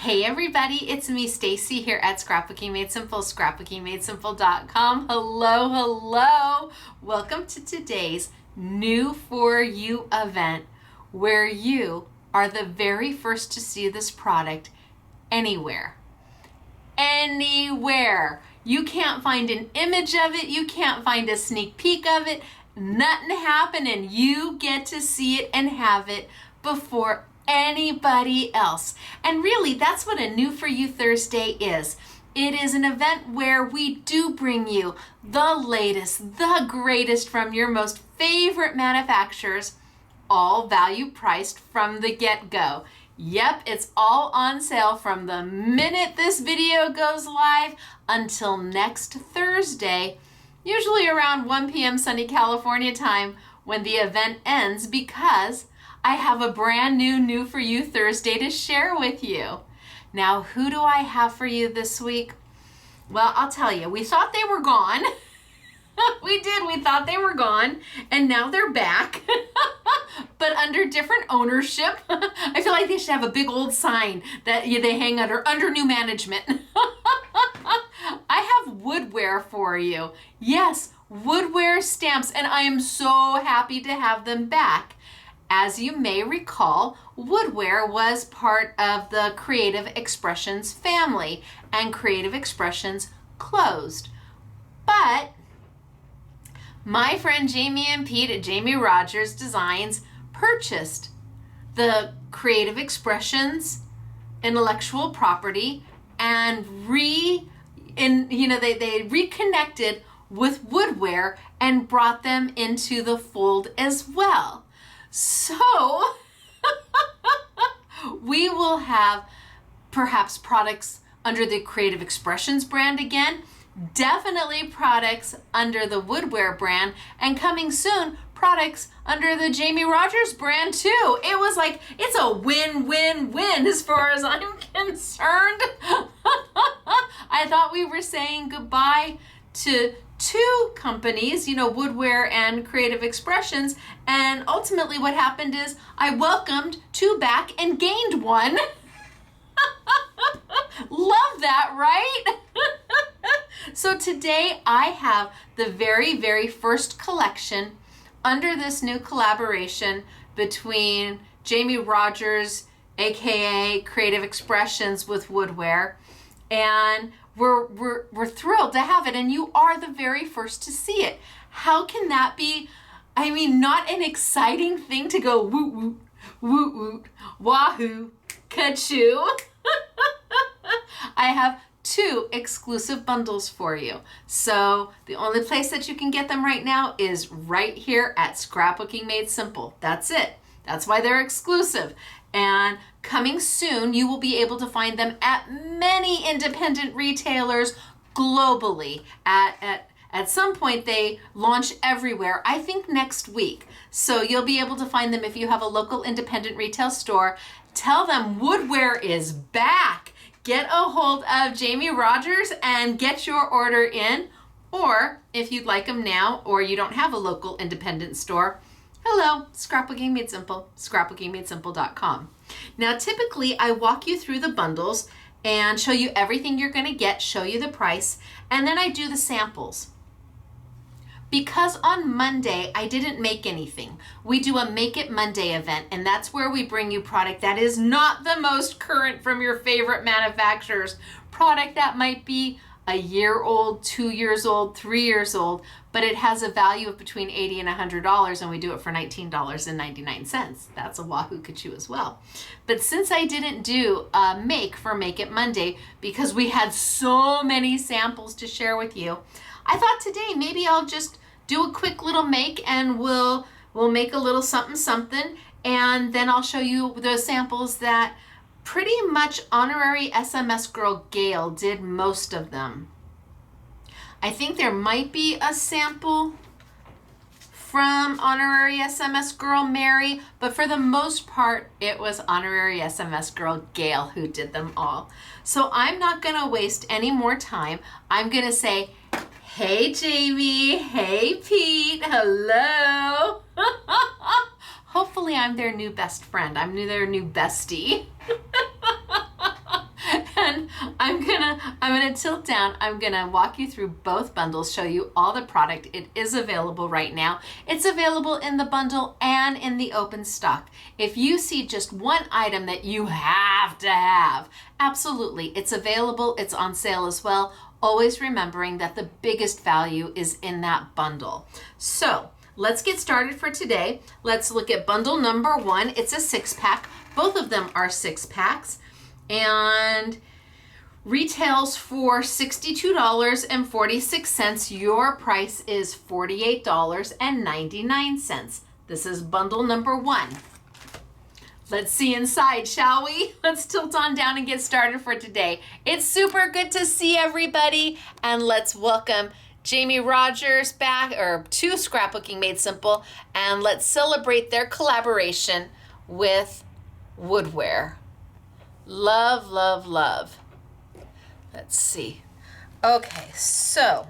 Hey everybody, it's me Stacy here at Scrapbooking Made Simple, scrapbookingmadesimple.com. Hello. Welcome to today's New For You event where you are the very first to see this product anywhere. Anywhere. You can't find an image of it, you can't find a sneak peek of it, nothing happening. You get to see it and have it before anybody else. And really, that's what a New For You Thursday is. It is an event where we do bring you the latest, the greatest from your most favorite manufacturers, all value priced from the get-go. Yep, it's all on sale from the minute this video goes live until next Thursday, usually around 1 p.m. sunny California time when the event ends, because I have a brand new For You Thursday to share with you. Now, who do I have for you this week? Well, I'll tell you, we thought they were gone. We thought they were gone, and now they're back, but under different ownership. I feel like they should have a big old sign that they hang under new management. I have Woodware for you. Yes, Woodware Stamps, and I am so happy to have them back. As you may recall, Woodware was part of the Creative Expressions family, and Creative Expressions closed. But my friend Jamie and Pete at Jamie Rogers Designs purchased the Creative Expressions intellectual property and they reconnected with Woodware and brought them into the fold as well. So we will have perhaps products under the Creative Expressions brand again, definitely products under the Woodware brand, and coming soon, products under the Jamie Rogers brand too. It was like, it's a win-win-win as far as I'm concerned. I thought we were saying goodbye to two companies, Woodware and Creative Expressions, and ultimately what happened is I welcomed two back and gained one. Love that, right? So today I have the very first collection under this new collaboration between Jamie Rogers, aka Creative Expressions, with Woodware, and we're thrilled to have it, and you are the very first to see it. How can that be? I mean, not an exciting thing to go woot woot, woot woot, wahoo, kachoo. I have two exclusive bundles for you. So the only place that you can get them right now is right here at Scrapbooking Made Simple. That's it. That's why they're exclusive. And coming soon, you will be able to find them at many independent retailers globally. At some point, they launch everywhere, I think next week. So you'll be able to find them if you have a local independent retail store. Tell them Woodware is back. Get a hold of Jamie Rogers and get your order in. Or if you'd like them now, or you don't have a local independent store, hello, Scrapbooking Made Simple, scrapbookingmadesimple.com. Now, typically I walk you through the bundles and show you everything you're going to get, show you the price, and then I do the samples. Because on Monday, I didn't make anything. We do a Make It Monday event, and that's where we bring you product that is not the most current from your favorite manufacturers. Product that might be a year old, 2 years old, 3 years old, but it has a value of between $80 and $100, and we do it for $19.99. That's a wahoo kachoo as well. But since I didn't do a make for Make It Monday, because we had so many samples to share with you, I thought today maybe I'll just do a quick little make, and we'll make a little something, and then I'll show you the samples that pretty much honorary SMS girl Gail did most of them. I think there might be a sample from honorary SMS girl Mary, but for the most part, it was honorary SMS girl Gail who did them all. So I'm not gonna waste any more time. I'm gonna say, hey Jamie, hey Pete, hello. Hopefully I'm their new best friend. I'm their new bestie. I'm going to tilt down. I'm going to walk you through both bundles, show you all the product. It is available right now. It's available in the bundle and in the open stock. If you see just one item that you have to have, absolutely, it's available. It's on sale as well. Always remembering that the biggest value is in that bundle. So let's get started for today. Let's look at bundle number 1. It's a 6-pack. Both of them are 6-packs. And retails for $62.46. Your price is $48.99. This is bundle number 1. Let's see inside, shall we? Let's tilt on down and get started for today. It's super good to see everybody, and let's welcome Jamie Rogers back to Scrapbooking Made Simple, and let's celebrate their collaboration with Woodware. Love, love, love. Let's see. Okay, so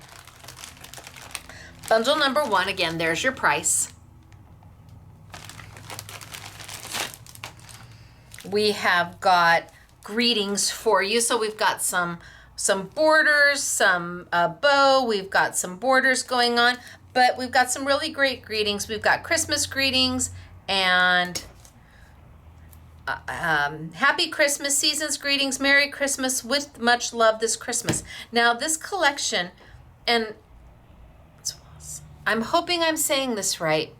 bundle number 1, again, there's your price. We have got greetings for you. So we've got some borders, some bow, we've got some borders going on, but we've got some really great greetings. We've got Christmas greetings and happy Christmas, season's greetings, Merry Christmas, with much love this Christmas. Now this collection, and I'm hoping I'm saying this right.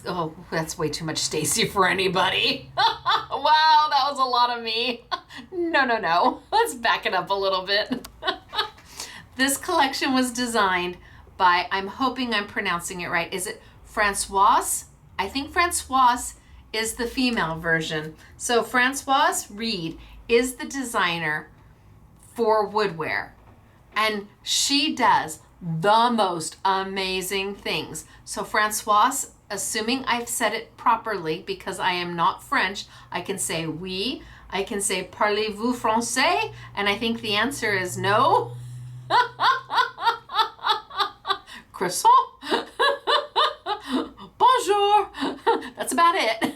Oh, that's way too much Stacy for anybody. Wow, that was a lot of me. No. Let's back it up a little bit. This collection was designed by, I'm hoping I'm pronouncing it right. Is it Françoise? I think Françoise is the female version. So Françoise Reed is the designer for Woodware, and she does the most amazing things. So Françoise, assuming I've said it properly, because I am not French, I can say oui, I can say parlez-vous français, and I think the answer is no. Croissant? Bonjour. That's about it.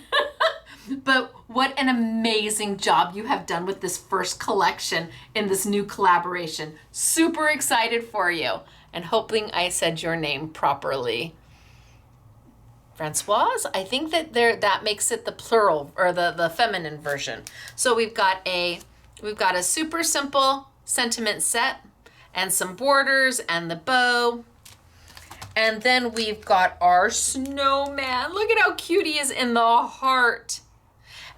But what an amazing job you have done with this first collection in this new collaboration. Super excited for you, and hoping I said your name properly. Françoise, I think that makes it the plural or the feminine version. So we've got a super simple sentiment set and some borders and the bow. And then we've got our snowman. Look at how cute he is in the heart.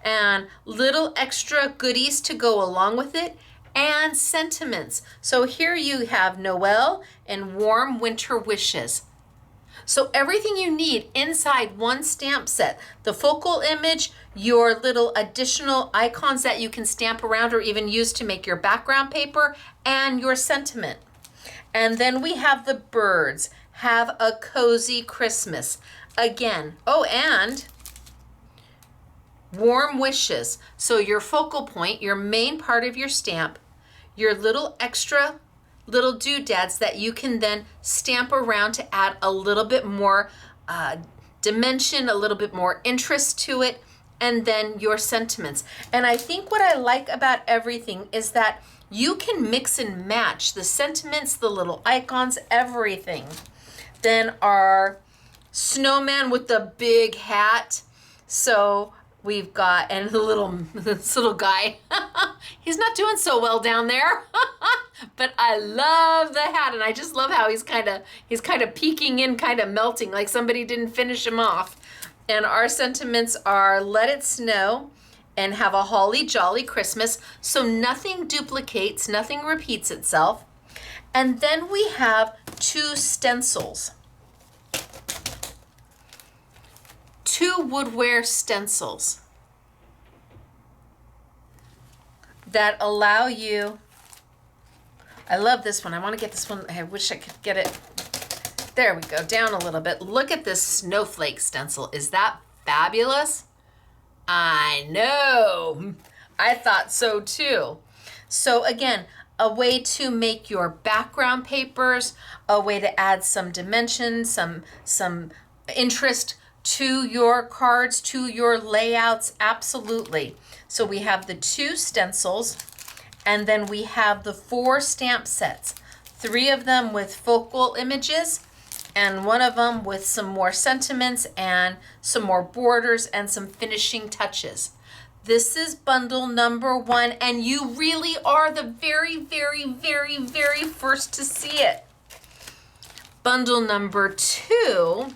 And little extra goodies to go along with it, and sentiments. So here you have Noel and warm winter wishes. So everything you need inside one stamp set. The focal image, your little additional icons that you can stamp around or even use to make your background paper, and your sentiment. And then we have the birds. Have a cozy Christmas. Again, and warm wishes. So your focal point, your main part of your stamp, your little extra little doodads that you can then stamp around to add a little bit more dimension, a little bit more interest to it, and then your sentiments. And I think what I like about everything is that you can mix and match the sentiments, the little icons, everything. Then our snowman with the big hat. So we've got, and this little guy, he's not doing so well down there, but I love the hat, and I just love how he's kind of peeking in, kind of melting, like somebody didn't finish him off. And our sentiments are let it snow and have a holly jolly Christmas, so nothing duplicates, nothing repeats itself. And then we have 2 stencils. 2 Woodware stencils that allow you, I love this one. I want to get this one. I wish I could get it. There we go, down a little bit. Look at this snowflake stencil. Is that fabulous? I know. I thought so too. So again, a way to make your background papers, a way to add some dimension, some interest to your cards, to your layouts, absolutely. So we have the 2 stencils, And then we have the 4 stamp sets, 3 of them with focal images and 1 of them with some more sentiments and some more borders and some finishing touches. This is bundle number 1, and you really are the very, very, very, very first to see it. Bundle number 2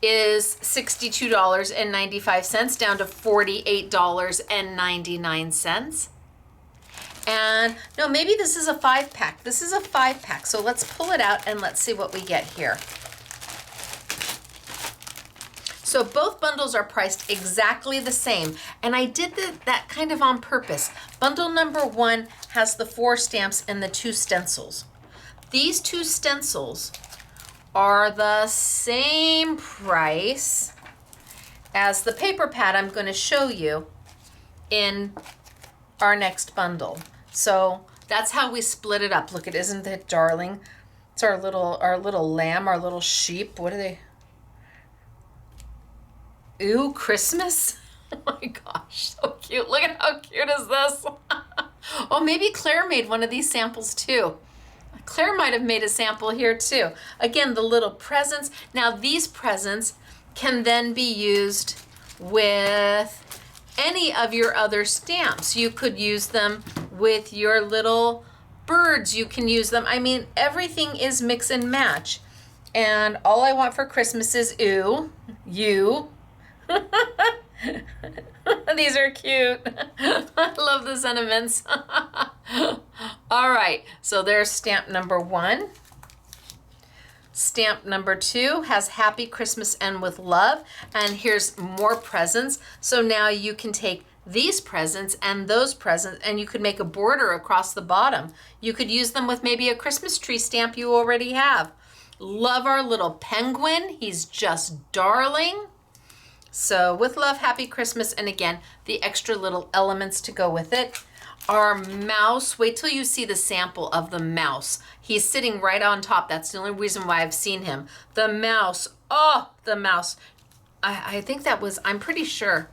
is $62.95 down to $48.99. And no, maybe this is a 5-pack. This is a 5-pack. So let's pull it out and let's see what we get here. So both bundles are priced exactly the same. And I did that kind of on purpose. Bundle number 1 has the 4 stamps and the 2 stencils. These 2 stencils are the same price as the paper pad I'm going to show you in our next bundle. So that's how we split it up. Look, isn't it darling? It's our little lamb, our little sheep. What are they? Ooh, Christmas. Oh my gosh, so cute. Look at how cute is this. Oh, maybe Claire made one of these samples too. Claire might have made a sample here too. Again, the little presents. Now these presents can then be used with any of your other stamps. You could use them with your little birds. You can use them. I mean, everything is mix and match. And all I want for Christmas is ooh, you. These are cute. I love the sentiments. All right, so there's stamp number 1. Stamp number 2 has Happy Christmas and with love, and here's more presents. So now you can take these presents and those presents, and you could make a border across the bottom. You could use them with maybe a Christmas tree stamp you already have. Love our little penguin. He's just darling. So with love, Happy Christmas, and again, the extra little elements to go with it. Our mouse, wait till you see the sample of the mouse. He's sitting right on top. That's the only reason why I've seen him. The mouse, oh, the mouse. I think that was, I'm pretty sure.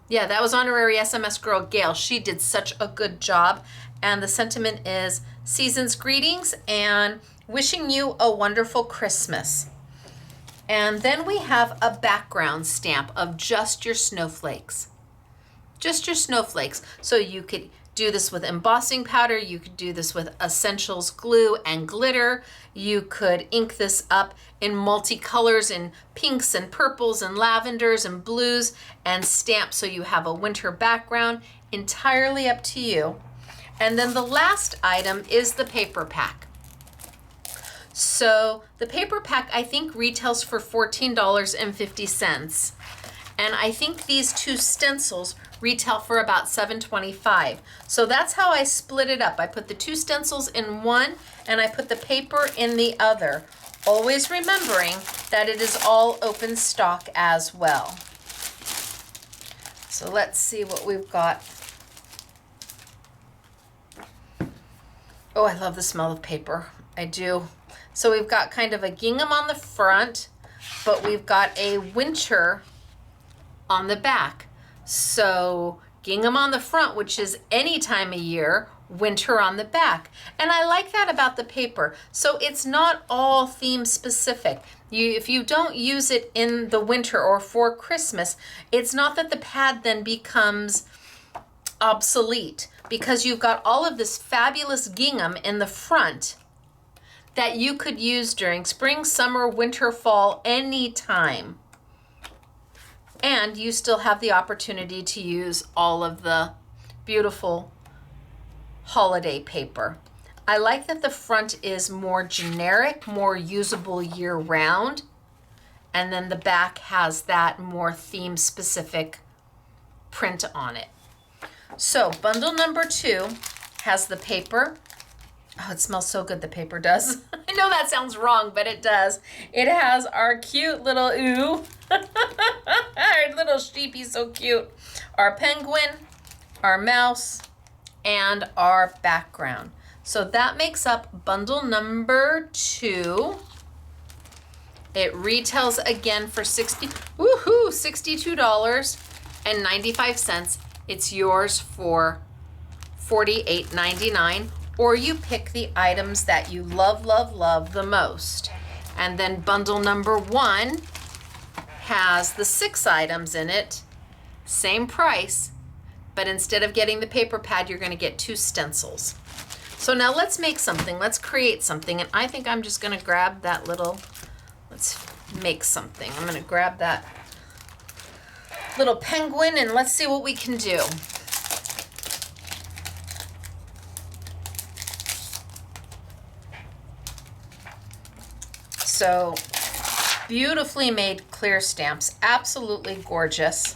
Yeah, that was honorary SMS girl Gail. She did such a good job. And the sentiment is season's greetings and wishing you a wonderful Christmas. And then we have a background stamp of just your snowflakes. Just your snowflakes. So you could do this with embossing powder. You could do this with essentials glue and glitter. You could ink this up in multicolors, in pinks and purples and lavenders and blues, and stamp so you have a winter background. Entirely up to you. And then the last item is the paper pack. So the paper pack, I think, retails for $14.50. And I think these 2 stencils retail for about $7.25. So that's how I split it up. I put the 2 stencils in one and I put the paper in the other, always remembering that it is all open stock as well. So let's see what we've got. Oh, I love the smell of paper. I do. So we've got kind of a gingham on the front, but we've got a winter on the back. So gingham on the front, which is any time of year, winter on the back. And I like that about the paper. So it's not all theme specific. If you don't use it in the winter or for Christmas, it's not that the pad then becomes obsolete, because you've got all of this fabulous gingham in the front that you could use during spring, summer, winter, fall, anytime. And you still have the opportunity to use all of the beautiful holiday paper. I like that the front is more generic, more usable year round, and then the back has that more theme specific print on it. So bundle number 2 has the paper. Oh, it smells so good, the paper does. I know that sounds wrong, but it does. It has our cute little ooh. Our little sheepy, so cute. Our penguin, our mouse, and our background. So that makes up bundle number 2. It retails again for $62.95. It's yours for $48.99, or you pick the items that you love, love, love the most. And then bundle number 1 has the 6 items in it, same price, but instead of getting the paper pad, you're gonna get 2 stencils. So now let's make something, let's create something, and I think I'm just gonna grab that little, let's make something. I'm gonna grab that little penguin and let's see what we can do. So beautifully made clear stamps, absolutely gorgeous.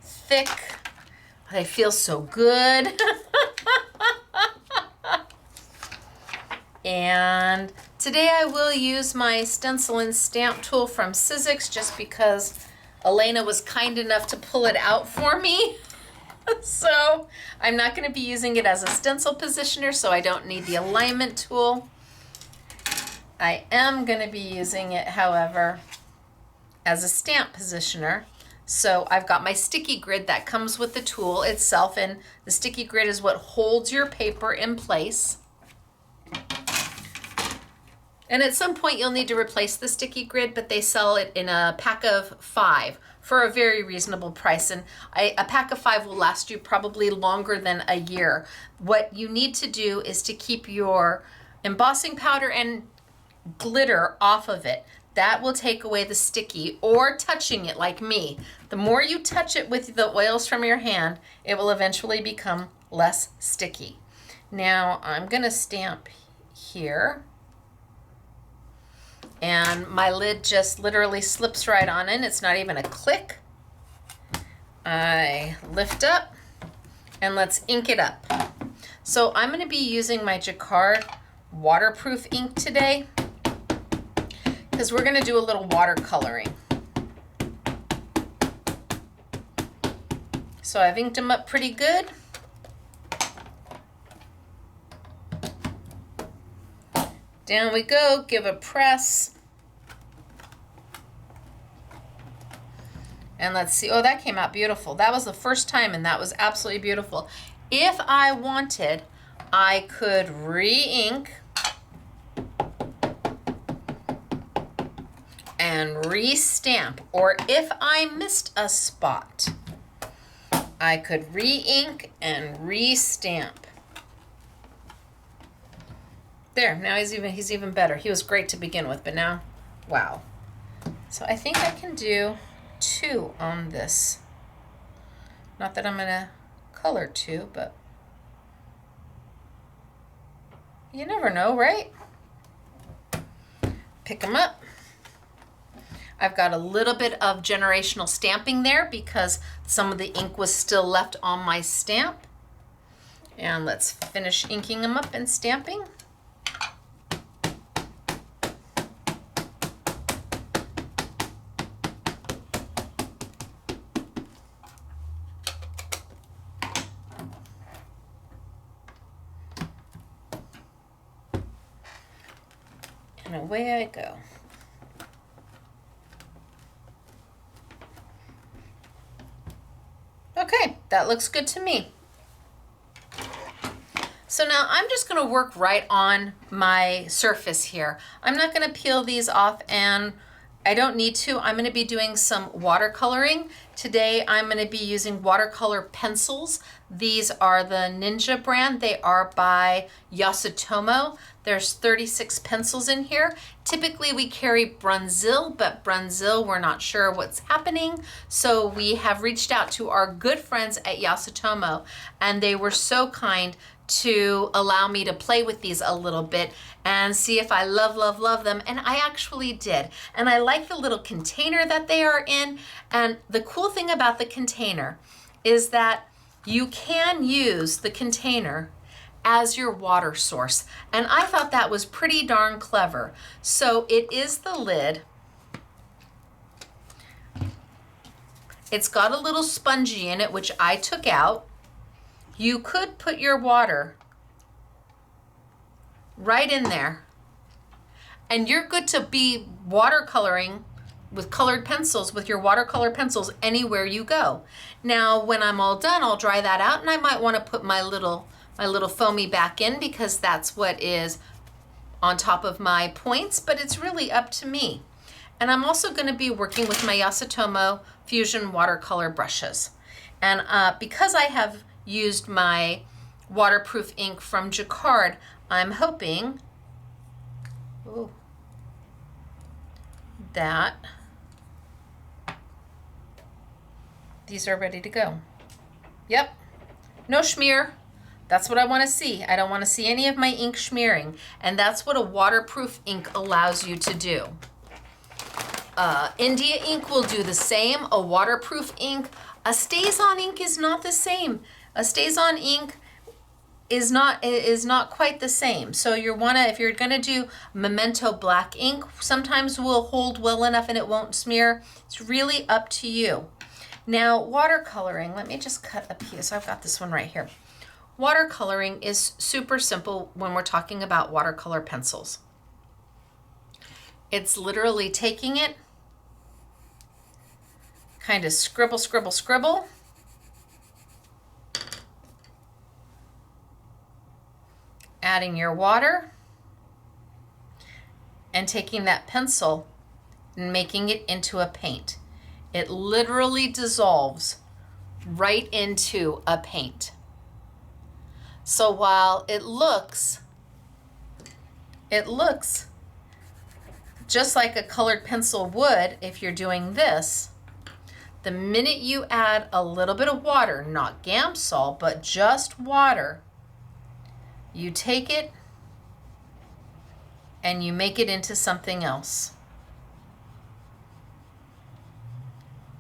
Thick, they feel so good. And today I will use my stencil and stamp tool from Sizzix just because Elena was kind enough to pull it out for me. So I'm not going to be using it as a stencil positioner, so I don't need the alignment tool. I am going to be using it, however, as a stamp positioner. So I've got my sticky grid that comes with the tool itself, and the sticky grid is what holds your paper in place. And at some point you'll need to replace the sticky grid, but they sell it in a pack of 5 for a very reasonable price. And a pack of 5 will last you probably longer than a year. What you need to do is to keep your embossing powder and glitter off of it. That will take away the sticky, or touching it like me. The more you touch it with the oils from your hand, it will eventually become less sticky. Now I'm gonna stamp here. And my lid just literally slips right on in. It's not even a click. I lift up and let's ink it up. So I'm going to be using my Jacquard waterproof ink today because we're going to do a little watercoloring. So I've inked them up pretty good. Down we go, give a press. And let's see, oh, that came out beautiful. That was the first time and that was absolutely beautiful. If I wanted, I could re-ink and re-stamp, or if I missed a spot, I could re-ink and re-stamp. There, now he's even better. He was great to begin with, but now, wow. So I think I can do 2 on this. Not that I'm gonna color 2, but you never know, right? Pick them up. I've got a little bit of generational stamping there because some of the ink was still left on my stamp. And let's finish inking them up and stamping. And away I go. Okay, that looks good to me. So now I'm just going to work right on my surface here. I'm not going to peel these off, and I don't need to. I'm going to be doing some watercoloring. Today I'm going to be using watercolor pencils. These are the Ninja brand. They are by Yasutomo. There's 36 pencils in here. Typically we carry Brunzil, but Brunzil, we're not sure what's happening. So we have reached out to our good friends at Yasutomo, and they were so kind to allow me to play with these a little bit and see if I love, love, love them. And I actually did. And I like the little container that they are in. And the cool thing about the container is that you can use the container as your water source. And I thought that was pretty darn clever. So it is the lid. It's got a little spongy in it, which I took out. You could put your water right in there, and you're good to be watercoloring with colored pencils, with your watercolor pencils anywhere you go. Now, when I'm all done, I'll dry that out, and I might want to put my little foamy back in because that's what is on top of my points, but it's really up to me. And I'm also going to be working with my Yasutomo Fusion watercolor brushes. And because I have used my waterproof ink from Jacquard, I'm hoping that these are ready to go. Yep, no schmear. That's what I want to see. I don't want to see any of my ink smearing, and that's what a waterproof ink allows you to do. India ink will do the same. A waterproof ink, a StazOn ink is not the same. A StazOn ink is not quite the same. So if you're gonna do Memento black ink, sometimes will hold well enough and it won't smear. It's really up to you. Now watercoloring, let me just cut a piece. I've got this one right here. Watercoloring is super simple when we're talking about watercolor pencils. It's literally taking it, kind of scribble, scribble, scribble, adding your water, and taking that pencil and making it into a paint. It literally dissolves right into a paint. So while it looks just like a colored pencil would if you're doing this, the minute you add a little bit of water, not Gamsol, but just water, you take it and you make it into something else.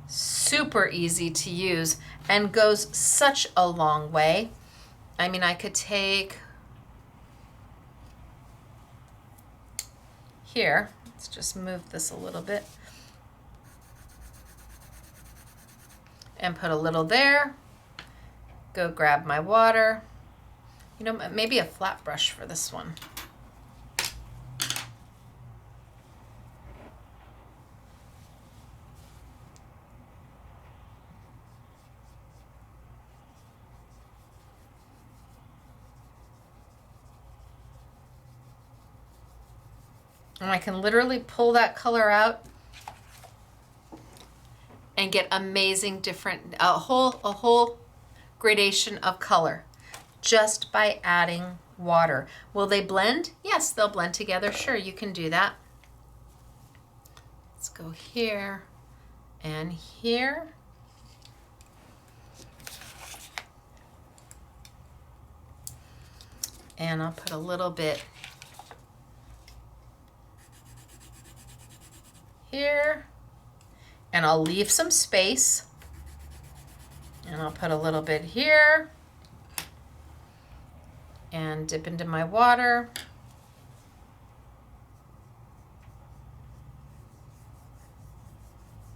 Super easy to use and goes such a long way. I mean, I could take here, let's just move this a little bit and put a little there, go grab my water, maybe a flat brush for this one. And I can literally pull that color out and get amazing a whole gradation of color just by adding water. Will they blend? Yes, they'll blend together. Sure, you can do that. Let's go here and here. And I'll put a little bit here, and I'll leave some space, and I'll put a little bit here and dip into my water,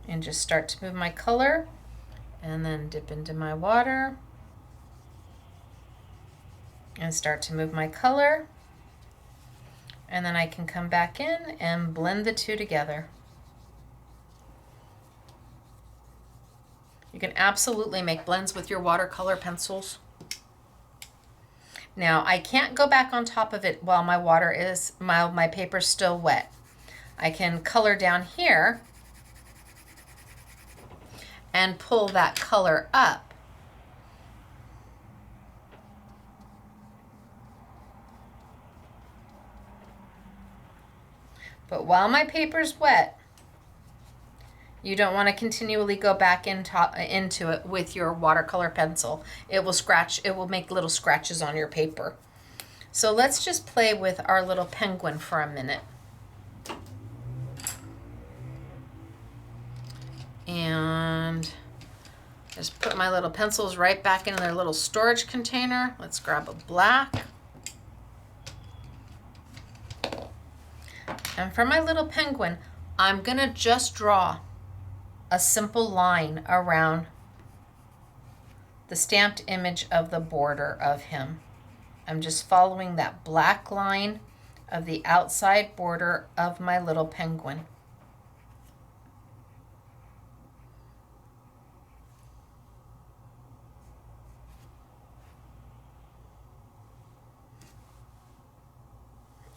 and just start to move my color, and then dip into my water and start to move my color, and then I can come back in and blend the two together. You can absolutely make blends with your watercolor pencils. Now, I can't go back on top of it while my paper's still wet. I can color down here and pull that color up. But while my paper's wet, you don't want to continually go back into it with your watercolor pencil. It will scratch, it will make little scratches on your paper. So let's just play with our little penguin for a minute. And just put my little pencils right back in their little storage container. Let's grab a black. And for my little penguin, I'm gonna just draw a simple line around the stamped image of the border of him. I'm just following that black line of the outside border of my little penguin.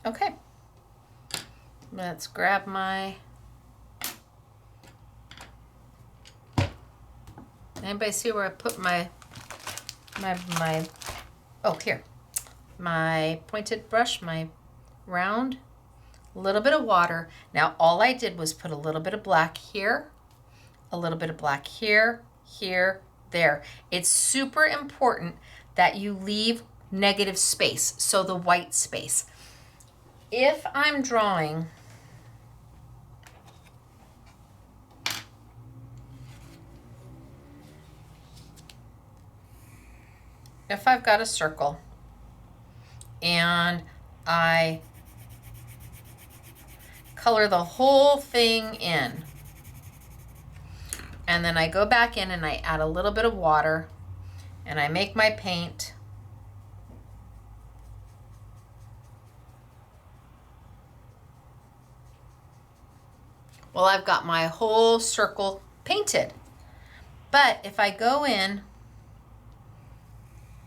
Okay. Let's grab my... Anybody see where I put my oh, here. My pointed brush, my round, a little bit of water. Now all I did was put a little bit of black here, a little bit of black here, here, there. It's super important that you leave negative space, so the white space. If I'm drawing if I've got a circle and I color the whole thing in, and then I go back in and I add a little bit of water and I make my paint, well, I've got my whole circle painted. But if I go in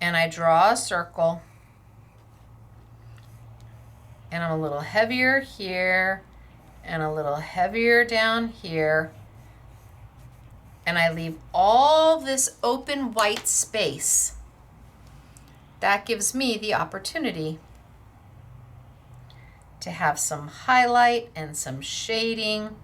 and I draw a circle and I'm a little heavier here and a little heavier down here, and I leave all this open white space, that gives me the opportunity to have some highlight and some shading.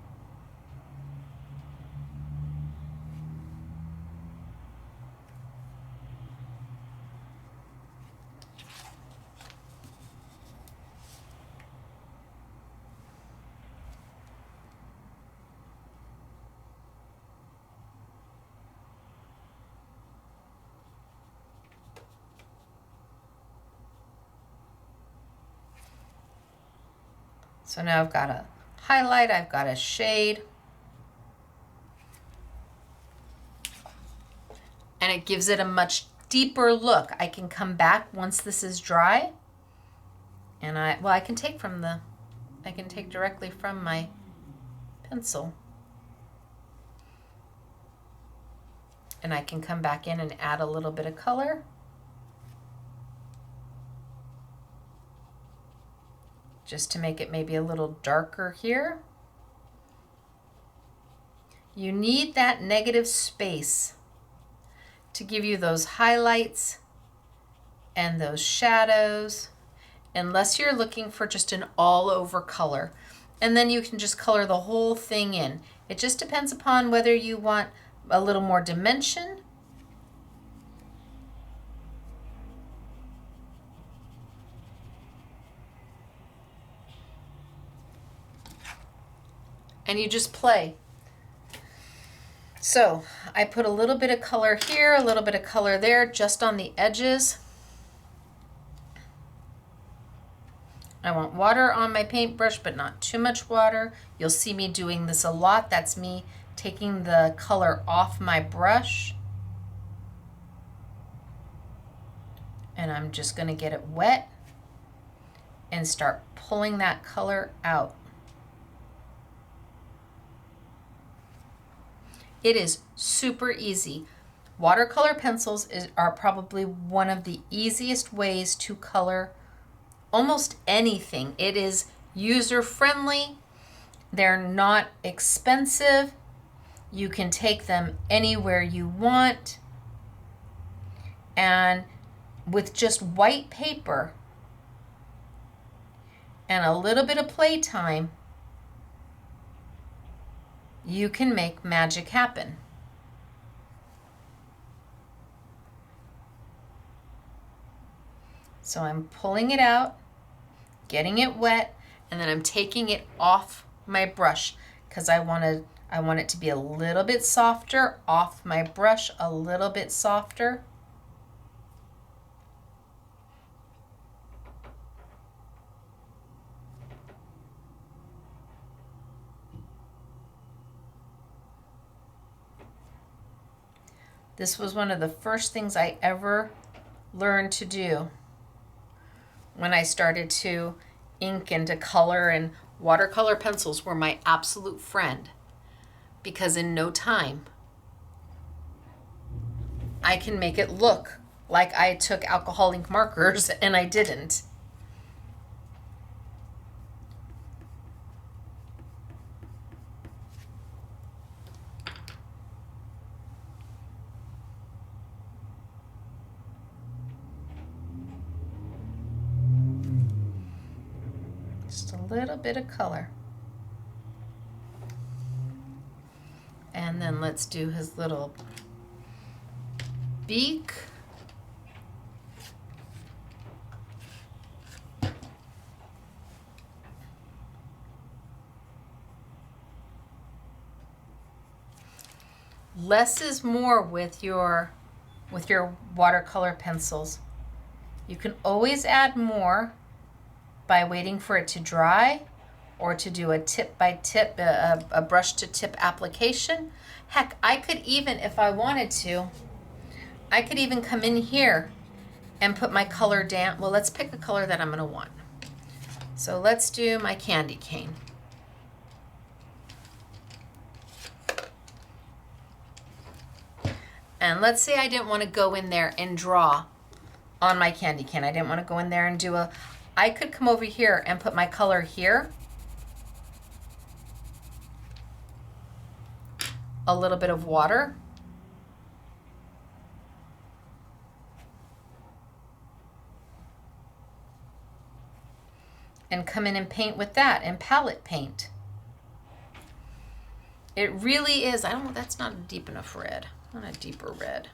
So now I've got a highlight, I've got a shade, and it gives it a much deeper look. I can come back once this is dry, and I can take directly from my pencil, and I can come back in and add a little bit of color. Just to make it maybe a little darker here. You need that negative space to give you those highlights and those shadows, unless you're looking for just an all over color. And then you can just color the whole thing in. It just depends upon whether you want a little more dimension and you just play. So I put a little bit of color here, a little bit of color there, just on the edges. I want water on my paintbrush, but not too much water. You'll see me doing this a lot. That's me taking the color off my brush. And I'm just going to get it wet and start pulling that color out. It is super easy. Watercolor pencils are probably one of the easiest ways to color almost anything. It is user-friendly. They're not expensive. You can take them anywhere you want. And with just white paper and a little bit of playtime, you can make magic happen. So I'm pulling it out, getting it wet, and then I'm taking it off my brush because I want it to be a little bit softer, off my brush a little bit softer. This was one of the first things I ever learned to do when I started to ink and to color, and watercolor pencils were my absolute friend because in no time I can make it look like I took alcohol ink markers and I didn't. little bit of color. And then let's do his little beak. Less is more with your watercolor pencils. You can always add more by waiting for it to dry, or to do a tip by tip, a brush to tip application. Heck, I could even, if I wanted to, I could even come in here and put my color down. Well, let's pick a color that I'm gonna want. So let's do my candy cane. And let's say I didn't want to go in there and draw on my candy cane. I didn't want to go in there and do I could come over here and put my color here. A little bit of water. And come in and paint with that, and palette paint. It really is, I don't know, that's not a deep enough red. I want a deeper red.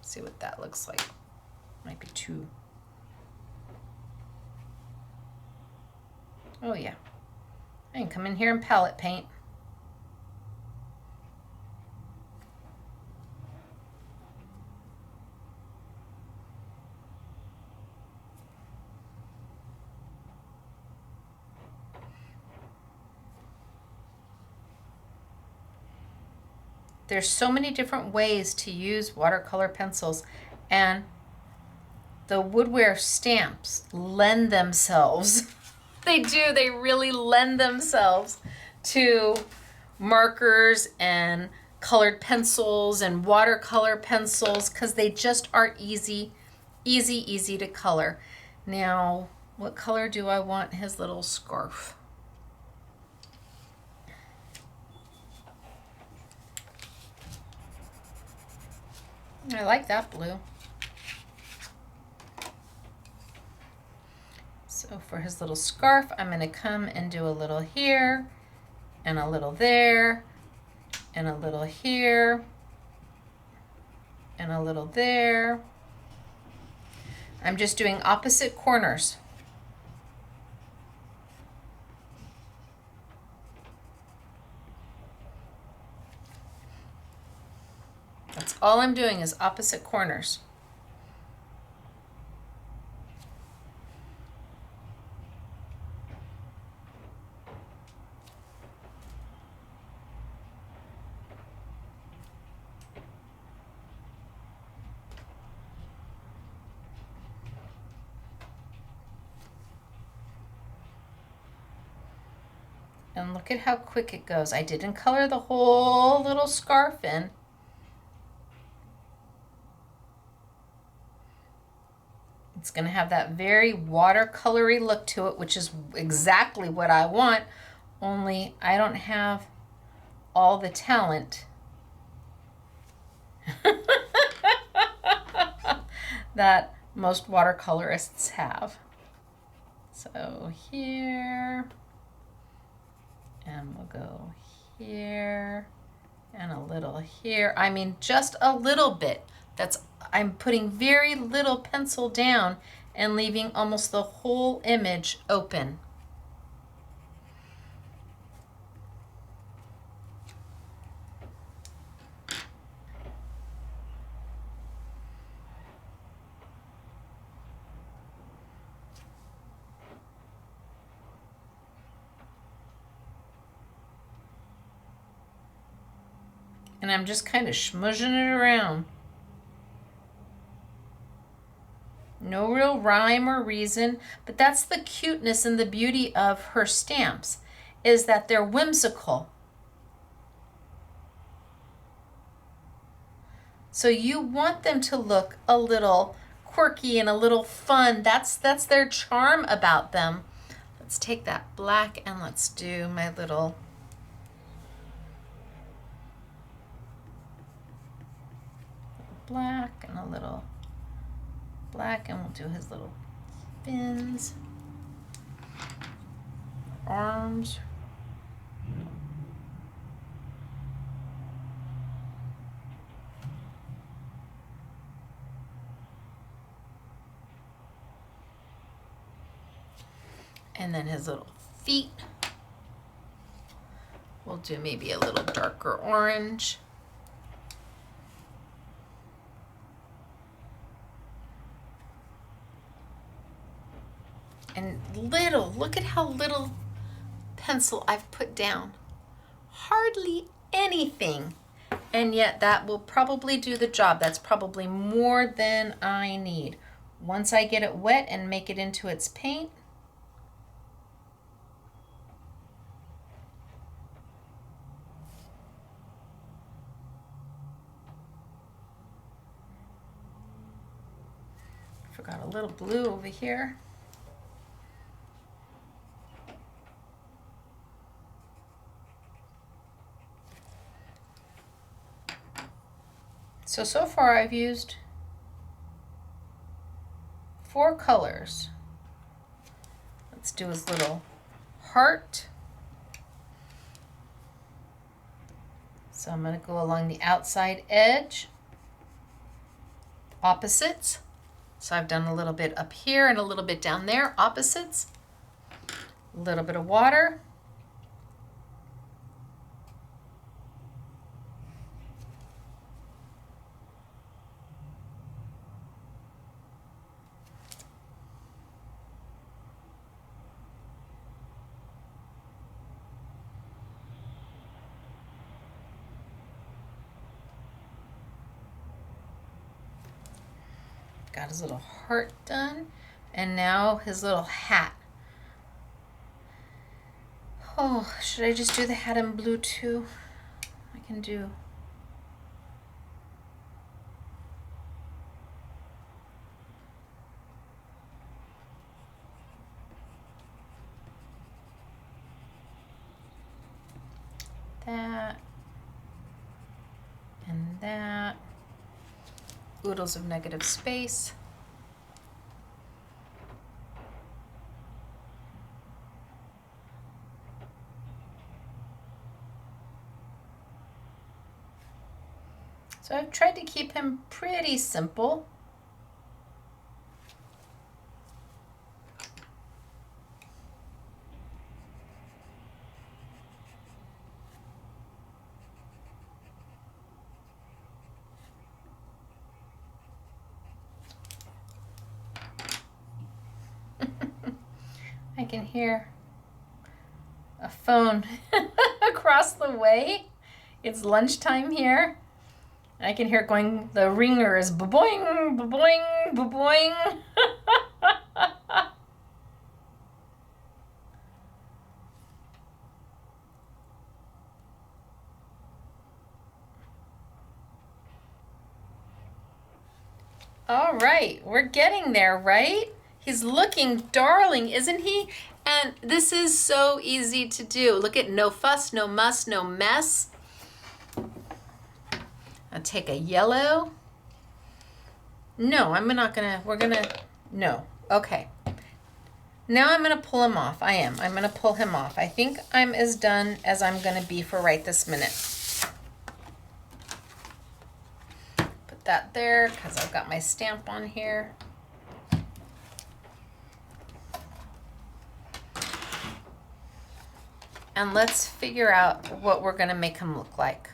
See what that looks like. Might be too. Oh yeah. I can come in here and palette paint. There's so many different ways to use watercolor pencils, and the Woodware stamps lend themselves. They do, they really lend themselves to markers and colored pencils and watercolor pencils, because they just are easy to color. Now, what color do I want his little scarf? I like that blue. So for his little scarf, I'm going to come and do a little here, and a little there, and a little here, and a little there. I'm just doing opposite corners. That's all I'm doing, is opposite corners. And look at how quick it goes. I didn't color the whole little scarf in. It's going to have that very watercolory look to it, which is exactly what I want, only I don't have all the talent that most watercolorists have. So here, and we'll go here, and a little here. I mean, just a little bit. I'm putting very little pencil down and leaving almost the whole image open. And I'm just kind of smudging it around. No real rhyme or reason, but that's the cuteness and the beauty of her stamps, is that they're whimsical. So you want them to look a little quirky and a little fun. That's their charm about them. Let's take that black and let's do my little black and a little black, and we'll do his little fins, arms. And then his little feet. We'll do maybe a little darker orange. And little, look at how little pencil I've put down. Hardly anything. And yet that will probably do the job. That's probably more than I need. Once I get it wet and make it into its paint, forgot a little blue over here. So far I've used 4 colors. Let's do his little heart. So I'm going to go along the outside edge, opposites. So I've done a little bit up here and a little bit down there, opposites. A little bit of water. Got his little heart done, and now his little hat. Oh, should I just do the hat in blue too? I can do. That and that. Oodles of negative space. So I've tried to keep him pretty simple. I can hear a phone across the way. It's lunchtime here. I can hear it going, the ringer is ba-boing, ba-boing, ba-boing. All right, we're getting there, right? He's looking darling, isn't he? And this is so easy to do. Look at no fuss, no muss, no mess. I'll take a yellow. No, I'm not gonna, no, okay. Now I'm gonna pull him off. I'm gonna pull him off. I think I'm as done as I'm gonna be for right this minute. Put that there, because I've got my stamp on here. And let's figure out what we're gonna make him look like.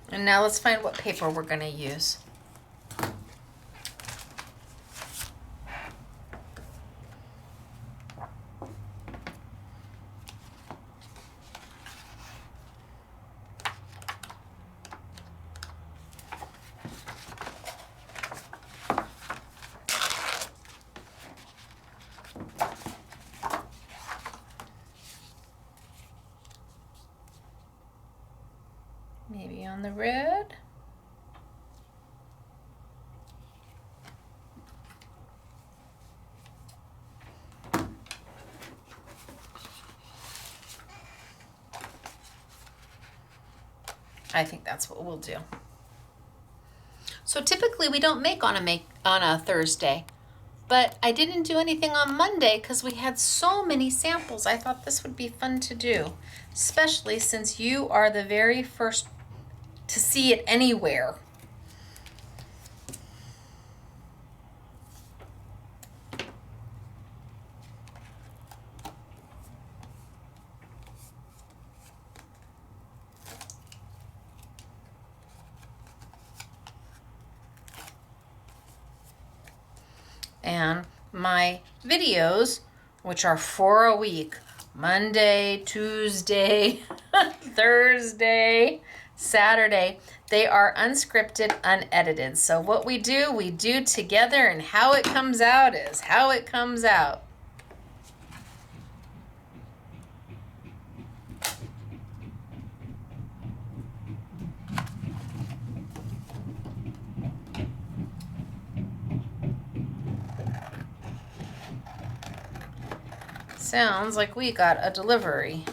And now let's find what paper we're going to use. Maybe on the red. I think that's what we'll do. So typically we don't make on a Thursday, but I didn't do anything on Monday because we had so many samples. I thought this would be fun to do, especially since you are the very first to see it anywhere. And my videos, which are 4 a week, Monday, Tuesday, Thursday, Saturday, they are unscripted, unedited. So what we do together, and how it comes out is how it comes out. Sounds like we got a delivery.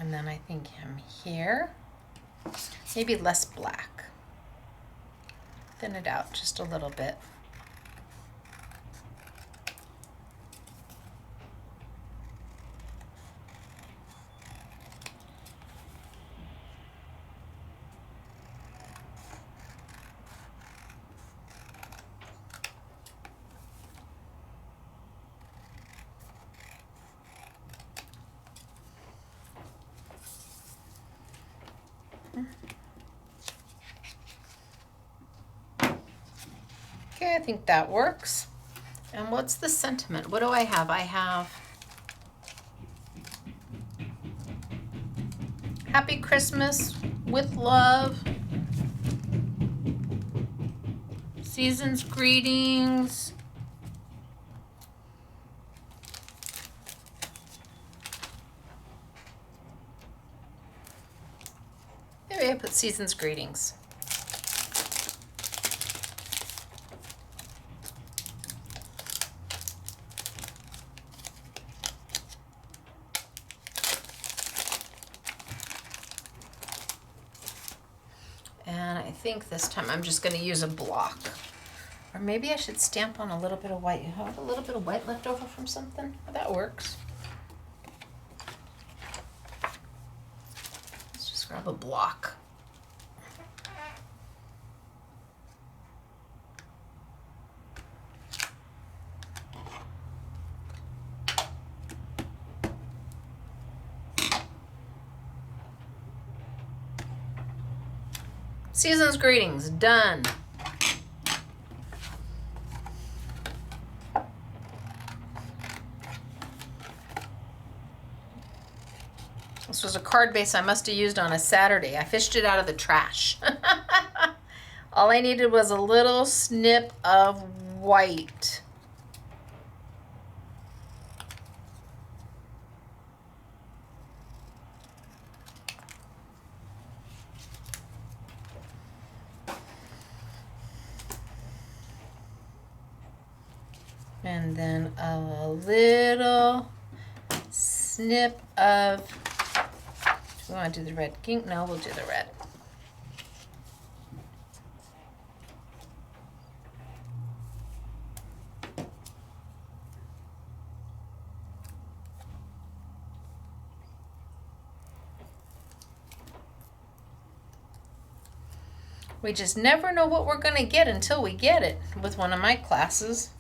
And then I think him here. Maybe less black. Thin it out just a little bit. Okay, I think that works. And what's the sentiment? What do I have? I have Happy Christmas with love. Season's greetings. Maybe I put season's greetings. And I think this time I'm just going to use a block. Or maybe I should stamp on a little bit of white. You have a little bit of white left over from something? That works. Let's just grab a block. Season's greetings, done. This was a card base I must have used on a Saturday. I fished it out of the trash. All I needed was a little snip of white. And then a little snip of, do we want to do the red ink? No, we'll do the red. We just never know what we're going to get until we get it with one of my classes.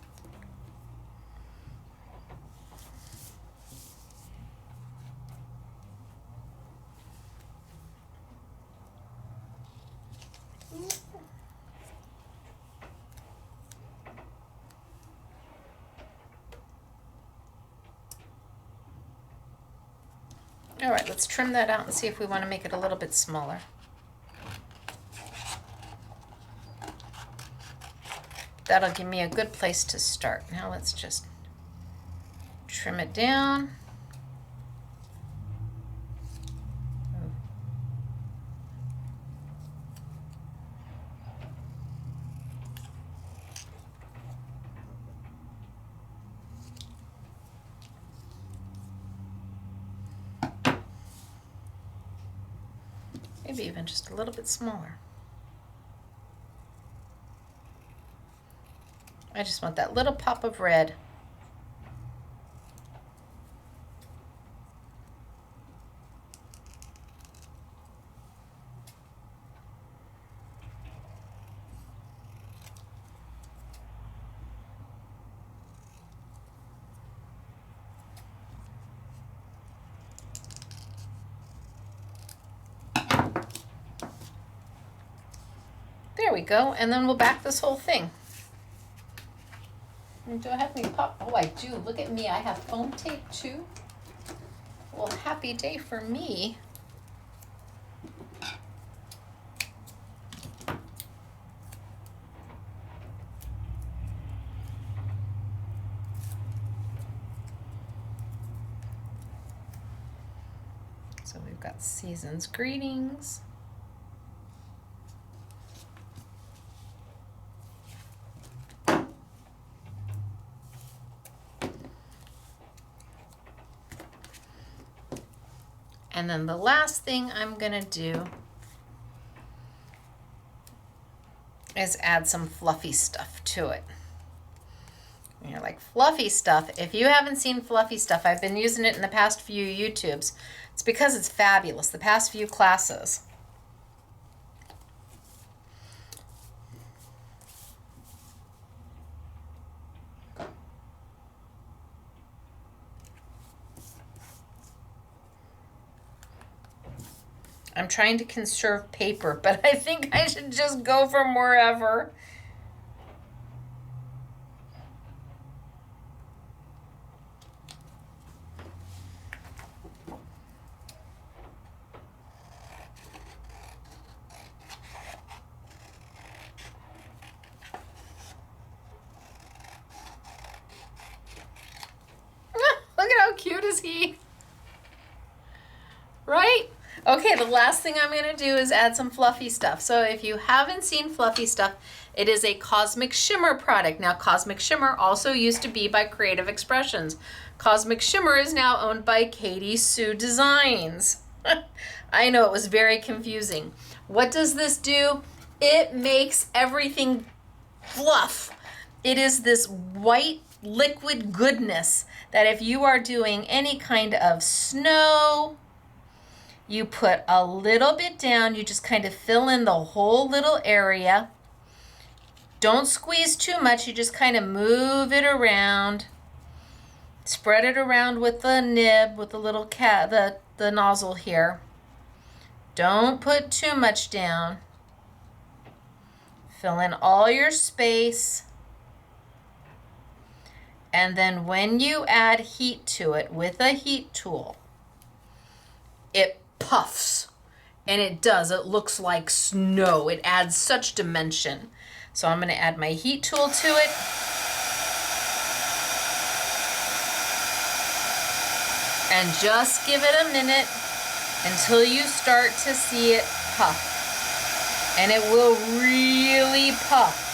All right, let's trim that out and see if we want to make it a little bit smaller. that'll give me a good place to start. Now let's just trim it down. Maybe even just a little bit smaller. I just want that little pop of red. There we go, and then we'll back this whole thing. And do I have any pop? Oh, I do. Look at me. I have foam tape too. Well, happy day for me. So we've got Season's Greetings. And then the last thing I'm gonna do is add some fluffy stuff to it. And you're like, fluffy stuff? If you haven't seen fluffy stuff, I've been using it in the past few YouTubes. It's because it's fabulous, the past few classes. I'm trying to conserve paper, but I think I should just go from wherever. Look at how cute is he? Right? Okay, the last thing I'm going to do is add some fluffy stuff. So if you haven't seen fluffy stuff, it is a Cosmic Shimmer product. Now, Cosmic Shimmer also used to be by Creative Expressions. Cosmic Shimmer is now owned by Katie Sue Designs. I know, it was very confusing. What does this do? It makes everything fluff. It is this white liquid goodness that if you are doing any kind of snow, you put a little bit down, you just kind of fill in the whole little area. Don't squeeze too much, you just kind of move it around. Spread it around with the nib, with the little the nozzle here. Don't put too much down. Fill in all your space. And then when you add heat to it with a heat tool, it puffs, and it looks like snow. It adds such dimension. So I'm going to add my heat tool to it. And just give it a minute until you start to see it puff. And it will really puff.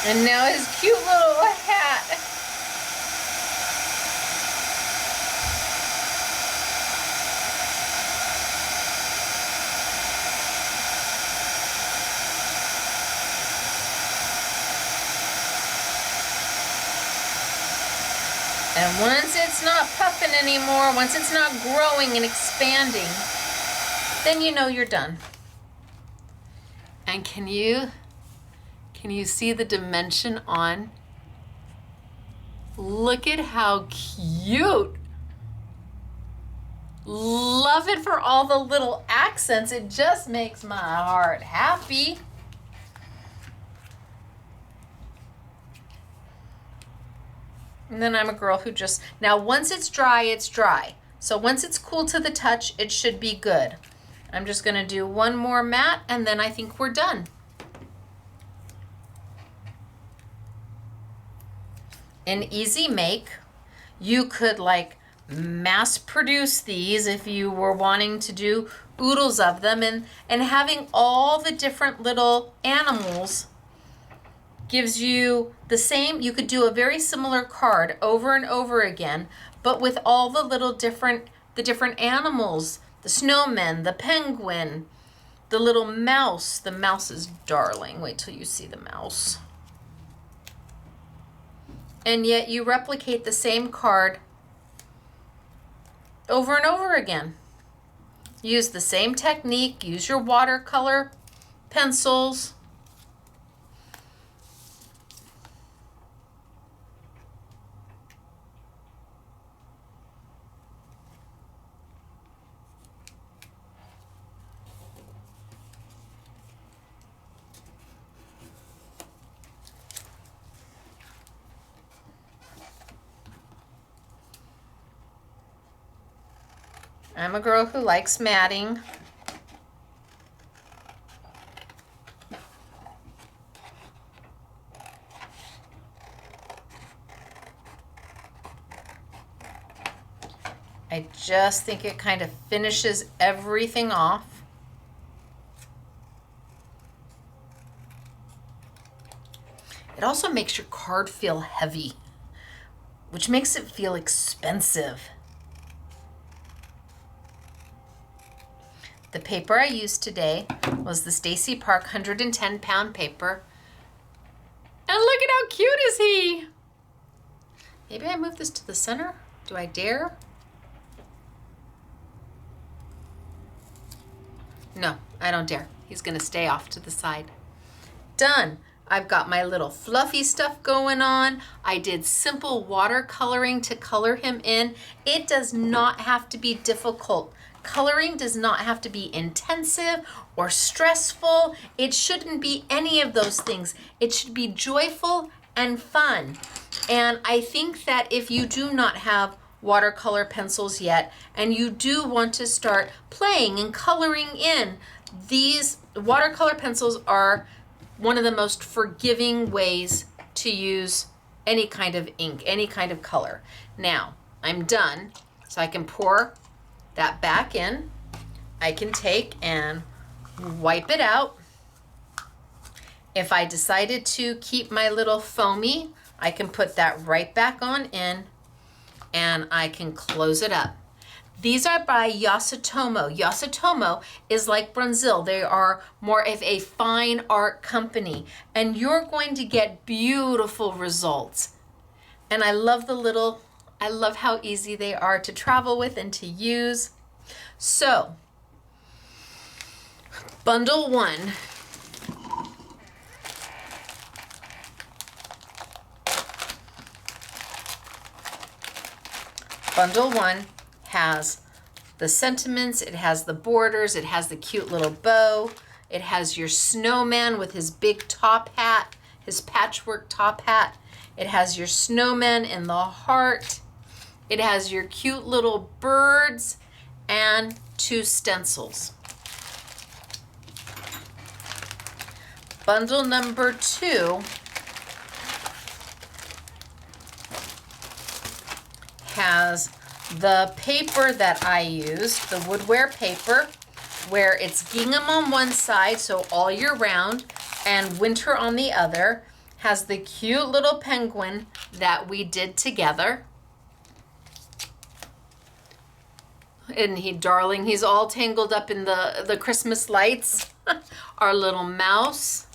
And now his cute little hat. And once it's not puffing anymore, once it's not growing and expanding, then you know you're done. And can you see the dimension on? Look at how cute. Love it for all the little accents. It just makes my heart happy. And then I'm a girl who just, now once it's dry, it's dry. So once it's cool to the touch, it should be good. I'm just gonna do one more mat and then I think we're done. An easy make. You could like mass produce these if you were wanting to do oodles of them, and having all the different little animals gives you the same. You could do a very similar card over and over again, but with all the little different animals, the snowman, the penguin, the little mouse. The mouse is darling. Wait till you see the mouse. And yet you replicate the same card over and over again. Use the same technique. Use your watercolor pencils. I'm a girl who likes matting. I just think it kind of finishes everything off. It also makes your card feel heavy, which makes it feel expensive. The paper I used today was the Stacy Park 110 pound paper. And look at how cute is he. Maybe I move this to the center? Do I dare? No, I don't dare. He's gonna stay off to the side. Done. I've got my little fluffy stuff going on. I did simple watercoloring to color him in. It does not have to be difficult. Coloring does not have to be intensive or stressful. It shouldn't be any of those things. It should be joyful and fun. And I think that if you do not have watercolor pencils yet, and you do want to start playing and coloring in, these watercolor pencils are one of the most forgiving ways to use any kind of ink, any kind of color. Now, I'm done, so I can pour that back in. I can take and wipe it out. If I decided to keep my little foamy, I can put that right back on in, and I can close it up. These are by Yasutomo. Yasutomo is like Bronzil. They are more of a fine art company, and you're going to get beautiful results. And I love I love how easy they are to travel with and to use. So, bundle one. Bundle one has the sentiments, it has the borders, it has the cute little bow, it has your snowman with his big top hat, his patchwork top hat, it has your snowman in the heart, it has your cute little birds, and 2 stencils. Bundle number 2 has the paper that I use, the Woodware paper, where it's gingham on one side, so all year round, and winter on the other. Has the cute little penguin that we did together. Isn't he darling? He's all tangled up in the Christmas lights. Our little mouse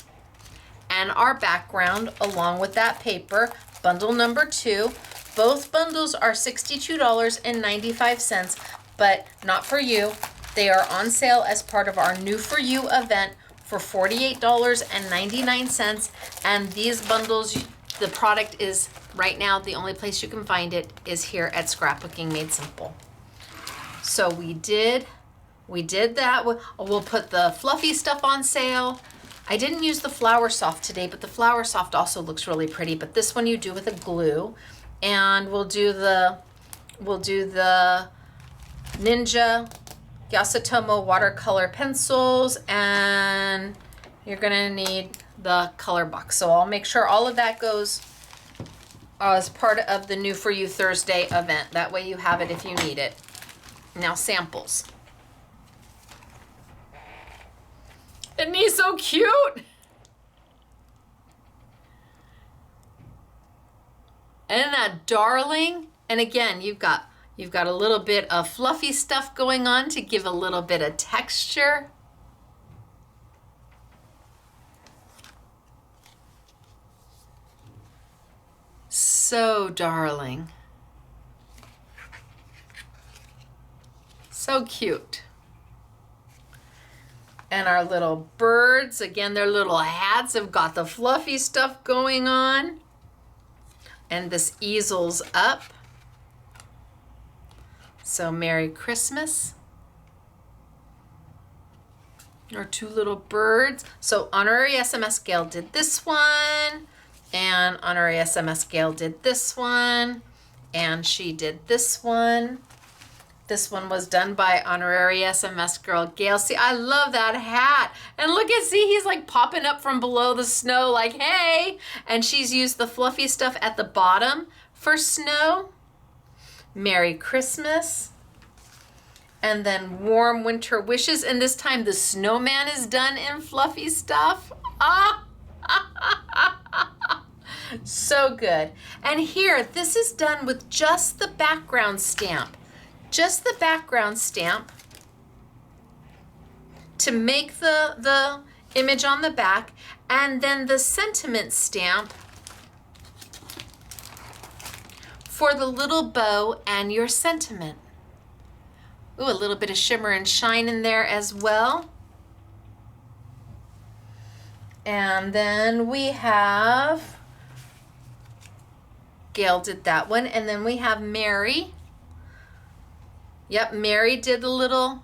and our background along with that paper. Bundle number 2. Both bundles are $62.95, but not for you. They are on sale as part of our New For You event for $48.99. And these bundles, the product is right now, the only place you can find it is here at Scrapbooking Made Simple. So we did that. We'll put the fluffy stuff on sale. I didn't use the Flower Soft today, but the Flower Soft also looks really pretty. But this one you do with a glue. and we'll do the Ninja Yasutomo watercolor pencils, and you're gonna need the color box. So I'll make sure all of that goes as part of the New For You Thursday event. That way you have it if you need it. Now samples. Isn't he so cute? Isn't that darling? And again, you've got a little bit of fluffy stuff going on to give a little bit of texture. So darling. So cute. And our little birds, again, their little hats have got the fluffy stuff going on. And this easel's up. So Merry Christmas. Our two little birds. So Honorary SMS Gail did this one, and Honorary SMS Gail did this one, and she did this one. This one was done by Honorary SMS Girl Gail. See, I love that hat. And look at, see, he's like popping up from below the snow like, hey. And she's used the fluffy stuff at the bottom for snow. Merry Christmas. And then Warm Winter Wishes. And this time the snowman is done in fluffy stuff. Ah! So good. And here, this is done with just the background stamp. Just the background stamp to make the image on the back, and then the sentiment stamp for the little bow and your sentiment. Ooh, a little bit of shimmer and shine in there as well. And then we have, Gail did that one, and then we have Mary. Yep, Mary did the little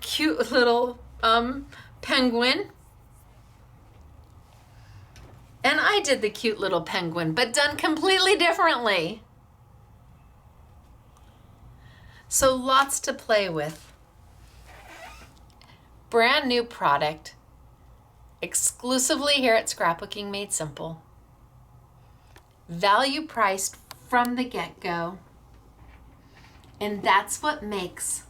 cute little penguin. And I did the cute little penguin, but done completely differently. So lots to play with. Brand new product, exclusively here at Scrapbooking Made Simple. Value priced from the get-go. And that's what makes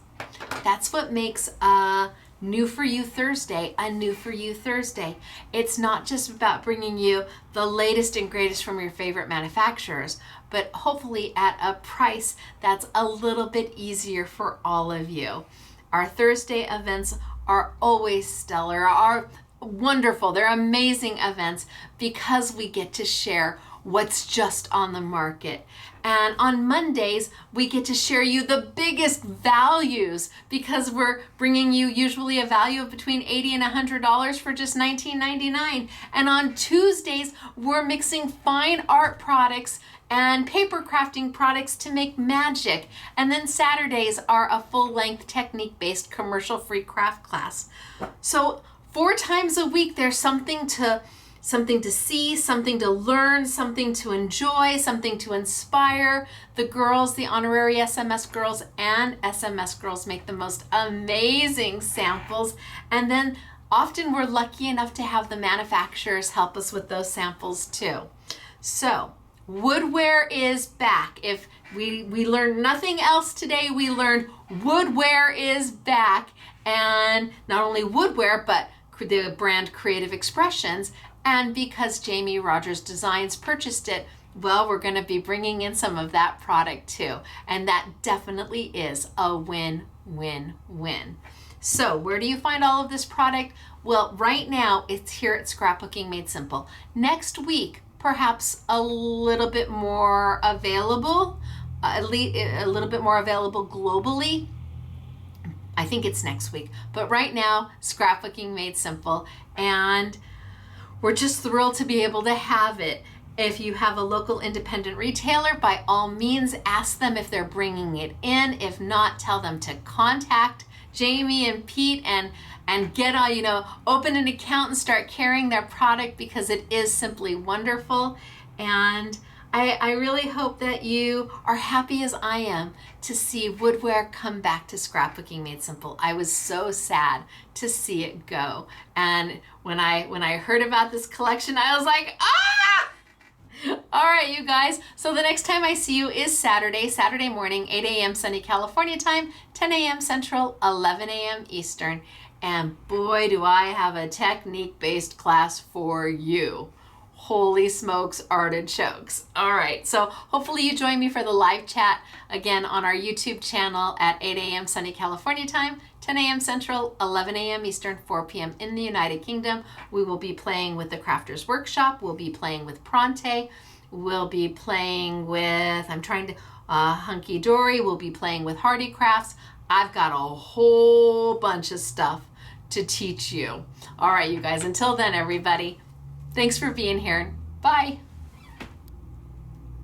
a New For You Thursday a New For You Thursday. It's not just about bringing you the latest and greatest from your favorite manufacturers, but hopefully at a price that's a little bit easier for all of you. Our Thursday events are always stellar, are wonderful. They're amazing events because we get to share what's just on the market. And on Mondays, we get to share you the biggest values because we're bringing you usually a value of between $80 and $100 for just $19.99. And on Tuesdays, we're mixing fine art products and paper crafting products to make magic. And then Saturdays are a full-length technique-based commercial-free craft class. So 4 times a week, there's something to see, something to learn, something to enjoy, something to inspire. The girls, the Honorary SMS Girls and SMS Girls make the most amazing samples. And then often we're lucky enough to have the manufacturers help us with those samples too. So Woodware is back. If we learned nothing else today, we learned Woodware is back. And not only Woodware, but the brand Creative Expressions. And because Jamie Rogers Designs purchased it, well, we're going to be bringing in some of that product too. And that definitely is a win-win-win. So where do you find all of this product? Well, right now it's here at Scrapbooking Made Simple. Next week, perhaps a little bit more available, a little bit more available globally. I think it's next week. But right now, Scrapbooking Made Simple. And we're just thrilled to be able to have it. If you have a local independent retailer, by all means, ask them if they're bringing it in. If not, tell them to contact Jamie and Pete and get on, open an account and start carrying their product because it is simply wonderful. And I really hope that you are happy as I am to see woodware come back to Scrapbooking Made Simple. I was so sad to see it go. And when I heard about this collection, I was like, ah! All right, you guys. So the next time I see you is Saturday morning, 8 a.m. sunny California time, 10 a.m. Central, 11 a.m. Eastern. And boy, do I have a technique-based class for you. Holy smokes, artichokes. All right, so hopefully you join me for the live chat again on our YouTube channel at 8 a.m. sunny California time, 10 a.m. Central, 11 a.m. Eastern, 4 p.m. in the United Kingdom. We will be playing with the Crafters Workshop. We'll be playing with Pronte. We'll be playing with, Hunky Dory. We'll be playing with Hardy Crafts. I've got a whole bunch of stuff to teach you. All right, you guys, until then, everybody, thanks for being here. Bye.